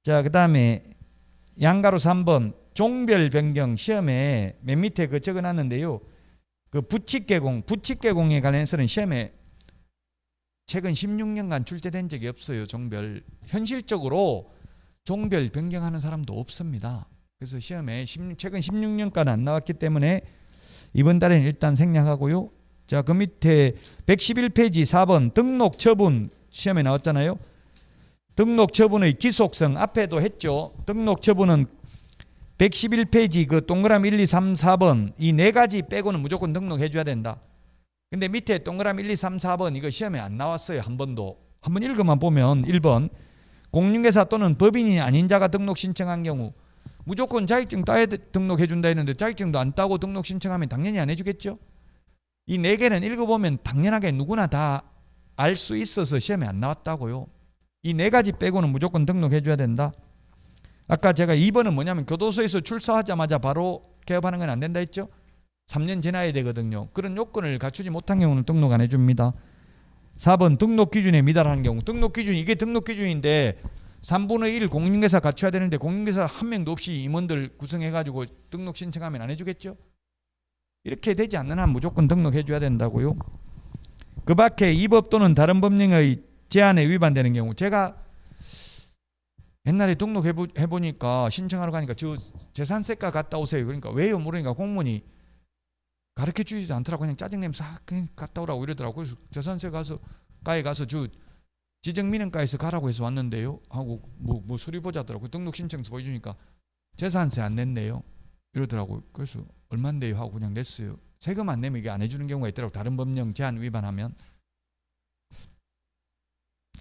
자, 그 다음에 양가로 3번 종별 변경 시험에 맨 밑에 그 적어놨는데요. 그 부칙개공에 관련해서는 시험에 최근 16년간 출제된 적이 없어요. 종별. 현실적으로 종별 변경하는 사람도 없습니다. 그래서 시험에 최근 16년간 안 나왔기 때문에 이번 달에는 일단 생략하고요. 자, 그 밑에 111페이지 4번 등록 처분 시험에 나왔잖아요. 등록 처분의 기속성 앞에도 했죠. 등록 처분은 111페이지 그 동그라미 1, 2, 3, 4번 이 4가지 빼고는 무조건 등록해 줘야 된다. 근데 밑에 동그라미 1, 2, 3, 4번 이거 시험에 안 나왔어요. 한 번도. 한번 읽어만 보면 1번 공인중개사 또는 법인이 아닌 자가 등록 신청한 경우 무조건 자격증 따야 등록해 준다 했는데 자격증도 안 따고 등록 신청하면 당연히 안 해주겠죠. 이 4개는 읽어보면 당연하게 누구나 다 알 수 있어서 시험에 안 나왔다고요. 이 4가지 빼고는 무조건 등록해 줘야 된다. 아까 제가 2번은 뭐냐면 교도소에서 출소하자마자 바로 개업하는 건 안 된다 했죠. 3년 지나야 되거든요. 그런 요건을 갖추지 못한 경우는 등록 안 해줍니다. 4번 등록 기준에 미달한 경우. 등록 기준 이게 등록 기준인데 3분의 1 공인중개사 갖춰야 되는데 공인중개사 한 명도 없이 임원들 구성해가지고 등록 신청하면 안 해주겠죠? 이렇게 되지 않는 한 무조건 등록해줘야 된다고요. 그 밖에 이 법 또는 다른 법령의 제한에 위반되는 경우, 제가 옛날에 등록해보니까 신청하러 가니까 저 재산세과 갔다 오세요. 그러니까 왜요? 모르니까 공무원이 가르쳐 주지도 않더라고. 그냥 짜증내면서 그냥 갔다 오라고 이러더라고. 그래서 재산세과에 가서 저 지정민원과에서 가라고 해서 왔는데요 하고 뭐 서류 보자더라고. 등록 신청서 보여주니까 재산세 안 냈네요 이러더라고요. 그래서 얼만데요 하고 그냥 냈어요. 세금 안 내면 이게 안 해주는 경우가 있더라고. 다른 법령 제한 위반하면.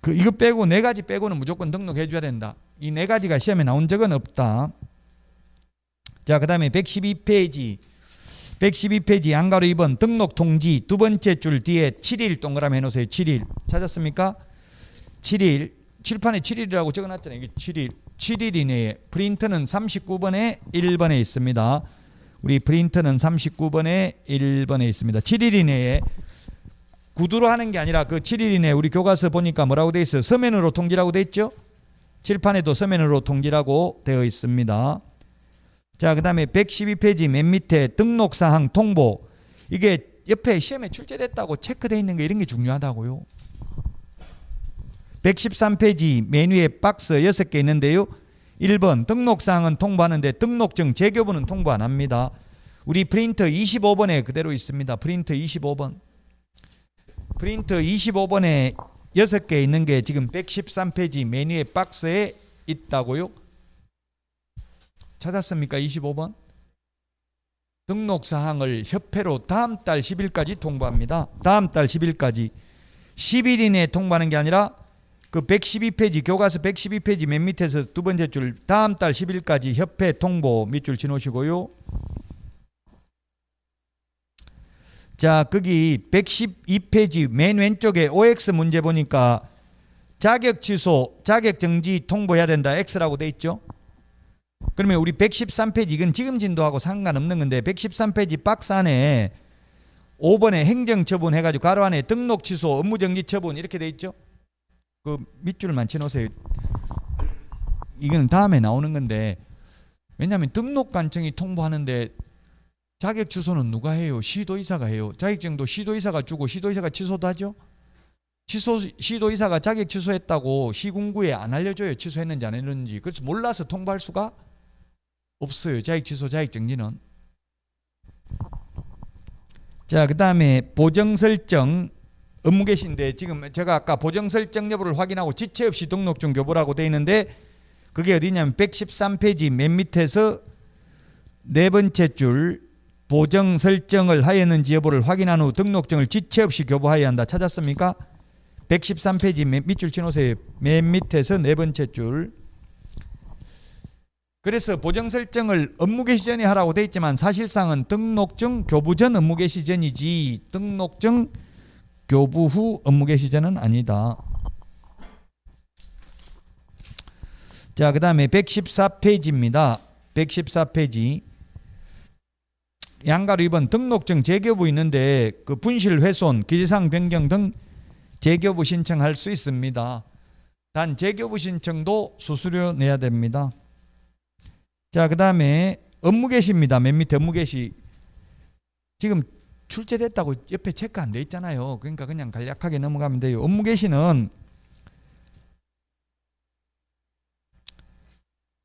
이거 빼고 4가지 빼고는 무조건 등록해 줘야 된다. 이 4가지가 시험에 나온 적은 없다. 자, 그 다음에 112페이지 양가로 2번 등록 통지 두 번째 줄 뒤에 7일 동그라미 해놓으세요. 7일 찾았습니까? 7일 칠판에 7일이라고 적어놨잖아요. 이게 7일 이내에 프린트는 39번에 1번에 있습니다. 우리 프린트는 39번에 1번에 있습니다. 7일 이내에 구두로 하는 게 아니라 그 7일 이내에 우리 교과서 보니까 뭐라고 돼 있어요? 서면으로 통지라고 돼 있죠? 칠판에도 서면으로 통지라고 되어 있습니다. 자, 그 다음에 112페이지 맨 밑에 등록사항 통보. 이게 옆에 시험에 출제됐다고 체크되어 있는 게 이런 게 중요하다고요. 113페이지 메뉴에 박스 6개 있는데요. 1번 등록사항은 통보하는데 등록증 재교부는 통보 안 합니다. 우리 프린터 25번에 그대로 있습니다. 프린터 25번. 프린터 25번에 6개 있는 게 지금 113페이지 메뉴의 박스에 있다고요. 찾았습니까? 25번. 등록사항을 협회로 다음 달 10일까지 통보합니다. 다음 달 10일까지. 10일 이내에 통보하는 게 아니라 그 112페이지 교과서 112페이지 맨 밑에서 두 번째 줄 다음 달 10일까지 협회 통보 밑줄 지놓으시고요. 자, 거기 112페이지 맨 왼쪽에 OX 문제 보니까 자격 취소, 자격 정지 통보해야 된다. X라고 돼 있죠. 그러면 우리 113페이지 이건 지금 진도하고 상관없는 건데 113페이지 박스 안에 5번에 행정처분 해가지고 가로 안에 등록 취소, 업무정지 처분 이렇게 돼 있죠. 그 밑줄만 쳐놓으세요. 이거는 다음에 나오는 건데 왜냐하면 등록관청이 통보하는데 자격 취소는 누가 해요? 시도의사가 해요. 자격증도 시도의사가 주고 시도의사가 취소도 하죠. 시도의사가 자격 취소했다고 시군구에 안 알려줘요. 취소했는지 안 했는지. 그래서 몰라서 통보할 수가 없어요. 자격 취소, 자격 정지는. 자, 그 다음에 보정 설정 업무 개시인데 지금 제가 아까 보정 설정 여부를 확인하고 지체 없이 등록 중 교부라고 돼 있는데 그게 어디냐면 113페이지 맨 밑에서 네 번째 줄 보정 설정을 하였는지 여부를 확인한 후 등록증을 지체 없이 교부하여야 한다. 찾았습니까? 113페이지 밑줄 쳐놓으세요. 맨 밑에서 네 번째 줄. 그래서 보정 설정을 업무 개시 전에 하라고 돼 있지만 사실상은 등록증 교부 전 업무 개시 전이지 등록증 교부 후 업무 개시 전은 아니다. 자, 그 다음에 114페이지입니다. 114페이지. 양가로 2번 등록증 재교부 있는데 그 분실 훼손, 기재사항 변경 등 재교부 신청할 수 있습니다. 단 재교부 신청도 수수료 내야 됩니다. 자, 그 다음에 업무 개시입니다. 맨 밑에 업무 개시. 지금 출제됐다고 옆에 체크 안 돼 있잖아요. 그러니까 그냥 간략하게 넘어가면 돼요. 업무 개시는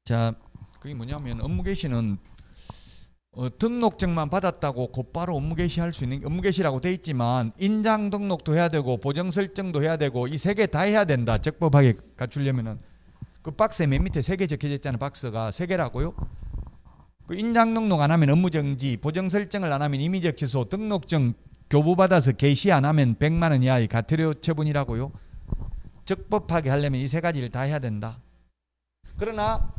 자, 그게 뭐냐면 업무 개시는 등록증만 받았다고 곧바로 업무 개시할 수 있는 업무 개시라고 돼 있지만 인장 등록도 해야 되고 보정 설정도 해야 되고 이 세 개 다 해야 된다. 적법하게 갖추려면은 그 박스에 맨 밑에 3개 적혀져 있잖아요. 박스가 3개라고요. 그 인장 등록 안 하면 업무 정지, 보정 설정을 안 하면 임의적 취소, 등록증 교부 받아서 개시 안 하면 100만 원 이하의 과태료 처분이라고요. 적법하게 하려면 이 3가지를 다 해야 된다. 그러나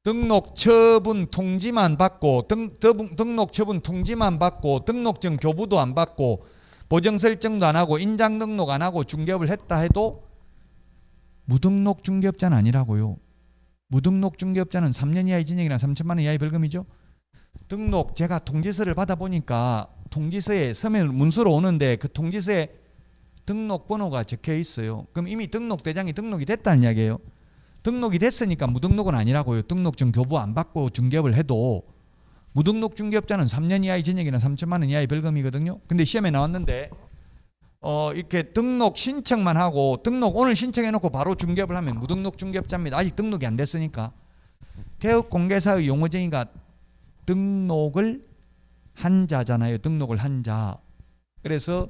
등록 처분 통지만 받고 등록 처분 통지만 받고 등록증 교부도 안 받고 보정 설정도 안 하고 인장 등록 안 하고 중개업을 했다 해도 무등록 중개업자는 아니라고요. 무등록 중개업자는 3년 이하의 징역이나 3천만 원 이하의 벌금이죠. 등록 제가 통지서를 받아보니까 통지서에 서면 문서로 오는데 그 통지서에 등록번호가 적혀 있어요. 그럼 이미 등록대장이 등록이 됐다는 이야기예요. 등록이 됐으니까 무등록은 아니라고요. 등록증 교부 안 받고 중개업을 해도 무등록 중개업자는 3년 이하의 징역이나 3천만 원 이하의 벌금이거든요. 근데 시험에 나왔는데 이렇게 등록 신청만 하고 등록 오늘 신청해놓고 바로 중개업을 하면 무등록 중개업자입니다. 아직 등록이 안 됐으니까. 개업공개사의 용어정의가 등록을 한 자잖아요. 등록을 한 자. 그래서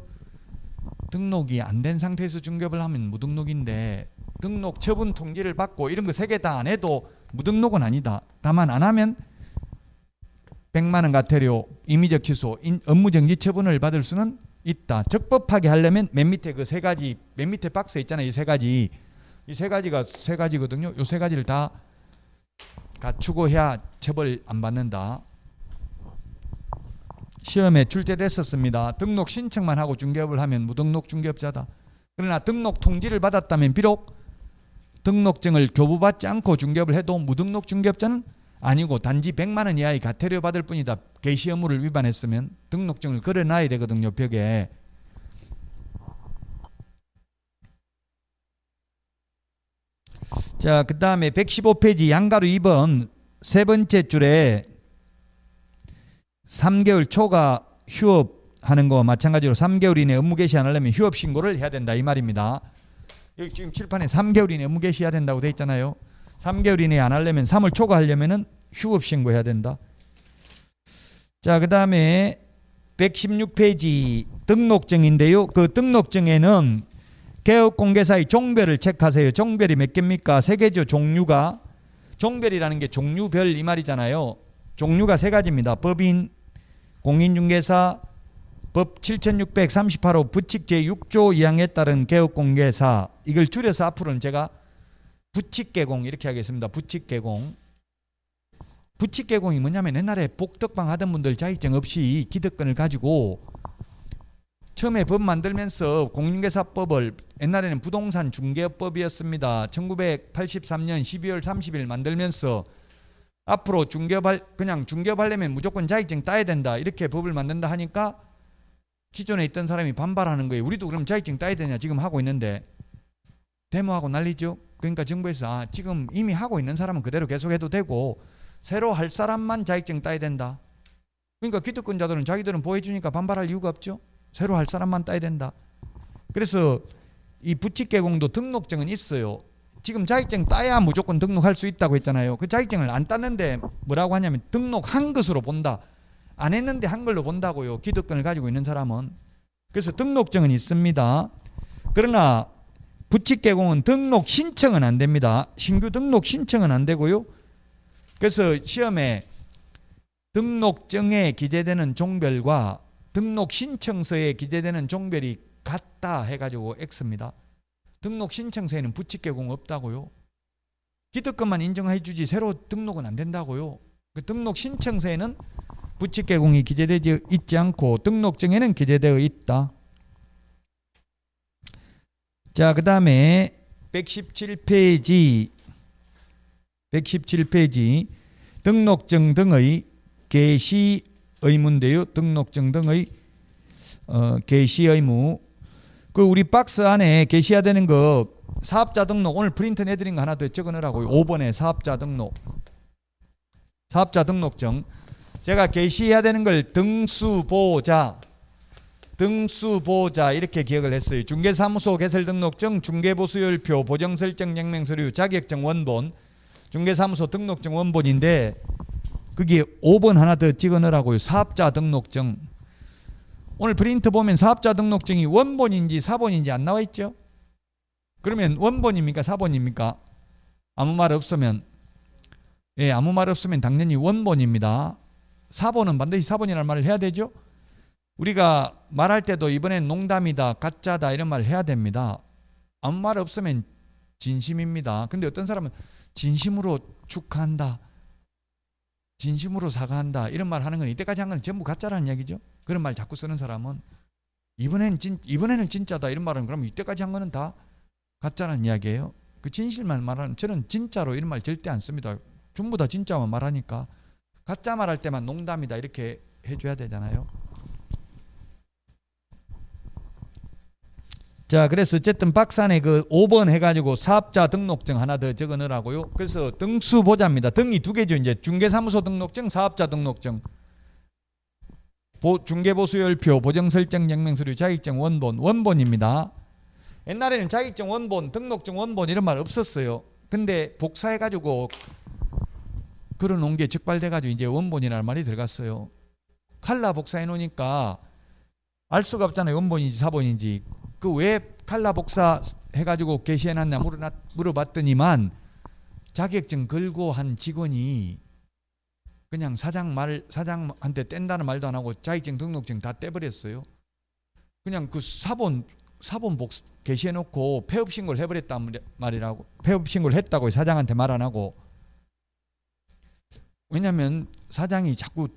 등록이 안 된 상태에서 중개업을 하면 무등록인데 등록 처분 통지를 받고 이런 거 3개 다 안 해도 무등록은 아니다. 다만 안 하면 100만 원 과태료, 임의적 취소, 업무정지 처분을 받을 수는 있다. 적법하게 하려면 맨 밑에 그 3가지, 맨 밑에 박스에 있잖아요. 이 3가지. 이 3가지가 3가지거든요. 이 3가지를 다 갖추고 해야 처벌 안 받는다. 시험에 출제됐었습니다. 등록 신청만 하고 중개업을 하면 무등록 중개업자다. 그러나 등록 통지를 받았다면 비록 등록증을 교부받지 않고 중개업을 해도 무등록 중개업자는 아니고 단지 100만 원 이하의 과태료 받을 뿐이다. 게시 의무를 위반했으면 등록증을 걸어놔야 되거든요. 벽에. 자, 그 다음에 115페이지 양가로 2번 세 번째 줄에 3개월 초과 휴업하는 거와 마찬가지로 3개월 이내 업무 개시 안 하려면 휴업 신고를 해야 된다 이 말입니다. 여기 지금 칠판에 3개월 이내 업무 개시해야 된다고 돼 있잖아요. 3개월 이내 안 하려면 3월 초과 하려면은 휴업 신고해야 된다. 자, 그 다음에 116페이지 등록증인데요. 그 등록증에는 개업공개사의 종별을 체크하세요. 종별이 몇 개입니까? 3개죠. 종류가. 종별이라는 게 종류별 이 말이잖아요. 종류가 3가지입니다. 법인, 공인중개사, 법 7638호 부칙 제6조 2항에 따른 개업공개사. 이걸 줄여서 앞으로는 제가 부칙개공 이렇게 하겠습니다. 부칙개공. 부칙개공이 뭐냐면 옛날에 복덕방 하던 분들 자격증 없이 기득권을 가지고 처음에 법 만들면서 공인중개사법을 옛날에는 부동산 중개업법이었습니다. 1983년 12월 30일 만들면서 앞으로 그냥 중개업하려면 무조건 자격증 따야 된다 이렇게 법을 만든다 하니까 기존에 있던 사람이 반발하는 거예요. 우리도 그럼 자격증 따야 되냐 지금 하고 있는데 데모하고 난리죠. 그러니까 정부에서 지금 이미 하고 있는 사람은 그대로 계속해도 되고 새로 할 사람만 자격증 따야 된다. 그러니까 기득권자들은 자기들은 보여주니까 반발할 이유가 없죠. 새로 할 사람만 따야 된다. 그래서 이 부칙개공도 등록증은 있어요. 지금 자격증 따야 무조건 등록할 수 있다고 했잖아요. 그 자격증을 안 땄는데 뭐라고 하냐면 등록한 것으로 본다. 안 했는데 한 걸로 본다고요. 기득권을 가지고 있는 사람은. 그래서 등록증은 있습니다. 그러나 부칙개공은 등록 신청은 안 됩니다. 신규 등록 신청은 안 되고요. 그래서 시험에 등록증에 기재되는 종별과 등록 신청서에 기재되는 종별이 같다 해가지고 X입니다. 등록 신청서에는 부칙개공 없다고요. 기득권만 인정해 주지 새로 등록은 안 된다고요. 그 등록 신청서에는 부칙개공이 기재되지 있지 않고 등록증에는 기재되어 있다. 자, 그 다음에 117페이지 등록증 등의 개시 의무인데요. 등록증 등의 개시 의무. 그 우리 박스 안에 게시해야 되는 거 사업자 등록 오늘 프린트 내드린 거 하나 더 적어 넣으라고요. 5번에 사업자 등록. 사업자 등록증. 제가 게시해야 되는 걸 등수보자 이렇게 기억을 했어요. 중개사무소 개설 등록증, 중개보수율표, 보정설정 영명서류, 자격증 원본, 중개사무소 등록증 원본인데 그게 5번 하나 더 찍어 넣으라고요. 사업자 등록증. 오늘 프린트 보면 사업자 등록증이 원본인지 사본인지 안 나와 있죠? 그러면 원본입니까? 사본입니까? 아무 말 없으면 아무 말 없으면 당연히 원본입니다. 사본은 반드시 사본이라는 말을 해야 되죠? 우리가 말할 때도 이번엔 농담이다, 가짜다 이런 말을 해야 됩니다. 아무 말 없으면 진심입니다. 근데 어떤 사람은 진심으로 축하한다, 진심으로 사과한다 이런 말 하는 건 이때까지 한 건 전부 가짜라는 이야기죠. 그런 말 자꾸 쓰는 사람은 이번에는 진짜다 이런 말은 그럼 이때까지 한 거는 다 가짜라는 이야기예요. 그 진실만 말하는 저는 진짜로 이런 말 절대 안 씁니다. 전부 다 진짜만 말하니까 가짜 말할 때만 농담이다 이렇게 해줘야 되잖아요. 자, 그래서 어쨌든 박스 안에 그 5번 해가지고 사업자 등록증 하나 더 적어 넣으라고요. 그래서 등수 보자입니다. 등이 두 개죠. 이제 중개사무소 등록증, 사업자 등록증, 중개보수열표, 보정설정증명서류, 자격증 원본입니다. 옛날에는 자격증 원본, 등록증 원본 이런 말 없었어요. 근데 복사해가지고 걸어놓은 게 적발돼가지고 이제 원본이라는 말이 들어갔어요. 칼라 복사해 놓으니까 알 수가 없잖아요. 원본인지 사본인지. 그 왜 칼라 복사 해가지고 게시해놨냐 물어봤더니만 자격증 걸고 한 직원이 그냥 사장한테 뗀다는 말도 안 하고 자격증 등록증 다 떼버렸어요. 그냥 그 사본 게시해놓고 폐업 신고를 해버렸단 말이라고. 폐업 신고를 했다고 사장한테 말 안 하고. 왜냐면 사장이 자꾸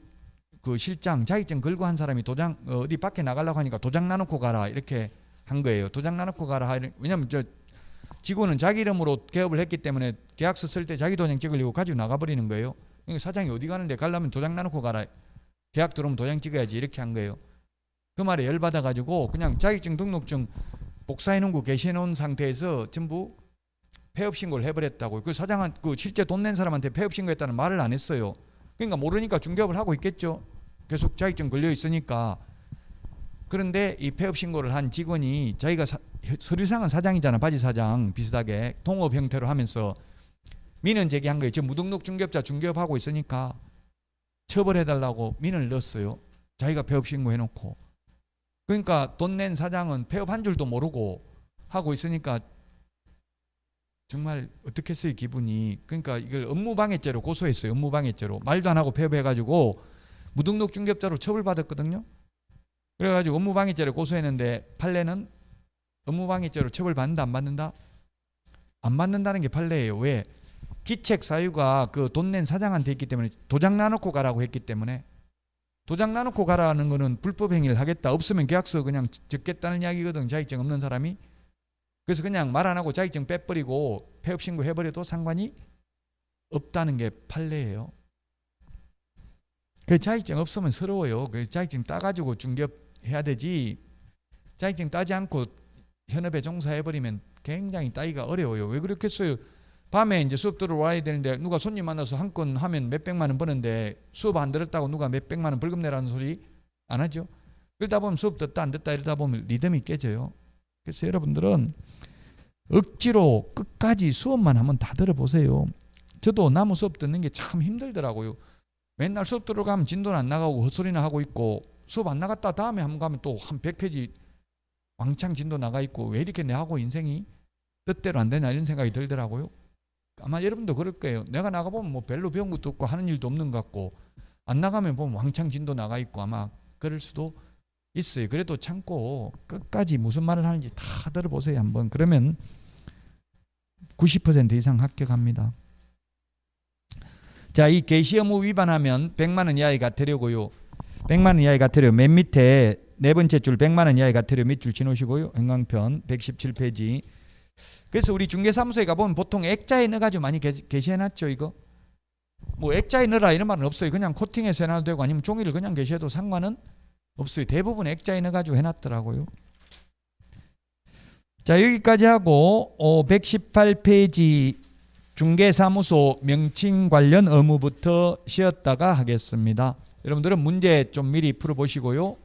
그 실장 자격증 걸고 한 사람이 도장 어디 밖에 나가려고 하니까 도장 나놓고 가라 이렇게 한 거예요. 도장 나놓고 가라. 왜냐면 저 직원은 자기 이름으로 개업을 했기 때문에 계약서 쓸 때 자기 도장 찍으려고 가지고 나가버리는 거예요. 그러니까 사장이 어디 가는데 가려면 도장 나놓고 가라. 계약 들어오면 도장 찍어야지 이렇게 한 거예요. 그 말에 열받아가지고 그냥 자격증 등록증 복사해놓은 거 게시해놓은 상태에서 전부 폐업 신고를 해버렸다고요. 그 사장은 그 실제 돈 낸 사람한테 폐업 신고했다는 말을 안 했어요. 그러니까 모르니까 중개업을 하고 있겠죠. 계속 자격증 걸려 있으니까. 그런데 이 폐업 신고를 한 직원이 자기가 서류상은 사장이잖아. 바지 사장 비슷하게 동업 형태로 하면서 민원 제기한 거예요. 지금 무등록 중개업자 중개업하고 있으니까 처벌해달라고 민원을 넣었어요. 자기가 폐업 신고해놓고. 그러니까 돈 낸 사장은 폐업한 줄도 모르고 하고 있으니까 정말 어떻겠어요 기분이. 그러니까 이걸 업무방해죄로 고소했어요. 업무방해죄로. 말도 안 하고 폐업해가지고 무등록 중개업자로 처벌받았거든요. 그래가지고 업무방해죄로 고소했는데 판례는 업무방해죄로 처벌받는다 안 받는다? 안 받는다는 게 판례예요. 왜? 기책 사유가 그 돈 낸 사장한테 있기 때문에 도장 나놓고 가라고 했기 때문에. 도장 나놓고 가라는 거는 불법 행위를 하겠다. 없으면 계약서 그냥 적겠다는 이야기거든. 자격증 없는 사람이. 그래서 그냥 말 안 하고 자격증 빼버리고 폐업 신고 해버려도 상관이 없다는 게 판례예요. 그 자격증 없으면 서러워요. 그 자격증 따가지고 중개해야 되지. 자격증 따지 않고 현업에 종사해버리면 굉장히 따기가 어려워요. 왜 그렇겠어요? 밤에 이제 수업 들어와야 되는데 누가 손님 만나서 한 건 하면 몇백만 원 버는데 수업 안 들었다고 누가 몇백만 원 벌금 내라는 소리 안 하죠. 그러다 보면 수업 듣다 안 듣다 이러다 보면 리듬이 깨져요. 그래서 여러분들은 억지로 끝까지 수업만 한번 다 들어보세요. 저도 나무 수업 듣는 게 참 힘들더라고요. 맨날 수업 들어가면 진도는 안 나가고 헛소리나 하고 있고 수업 안 나갔다 다음에 한번 가면 또 한 100페이지 왕창 진도 나가 있고 왜 이렇게 내 하고 인생이 뜻대로 안 되냐 이런 생각이 들더라고요. 아마 여러분도 그럴 거예요. 내가 나가보면 뭐 별로 배운 것도 없고 하는 일도 없는 것 같고 안 나가면 보면 왕창 진도 나가 있고 아마 그럴 수도 있어요. 그래도 참고 끝까지 무슨 말을 하는지 다 들어보세요 한번. 그러면 90% 이상 합격합니다. 자, 이 게시 의무 위반하면 100만 원 이하의 과태료고요. 100만 원 이하의 과태료 맨 밑에 네 번째 줄 100만 원 이하의 과태료 밑줄 지놓으시고요. 형광편 117페이지. 그래서 우리 중개사무소에 가보면 보통 액자에 넣어가지고 많이 게시해놨죠. 이거 뭐 액자에 넣어라 이런 말은 없어요. 그냥 코팅해서 해놔도 되고 아니면 종이를 그냥 게시해도 상관은 없어요. 대부분 액자에 넣어가지고 해놨더라고요. 자, 여기까지 하고 118페이지 중개사무소 명칭 관련 의무부터 쉬었다가 하겠습니다. 여러분들은 문제 좀 미리 풀어보시고요.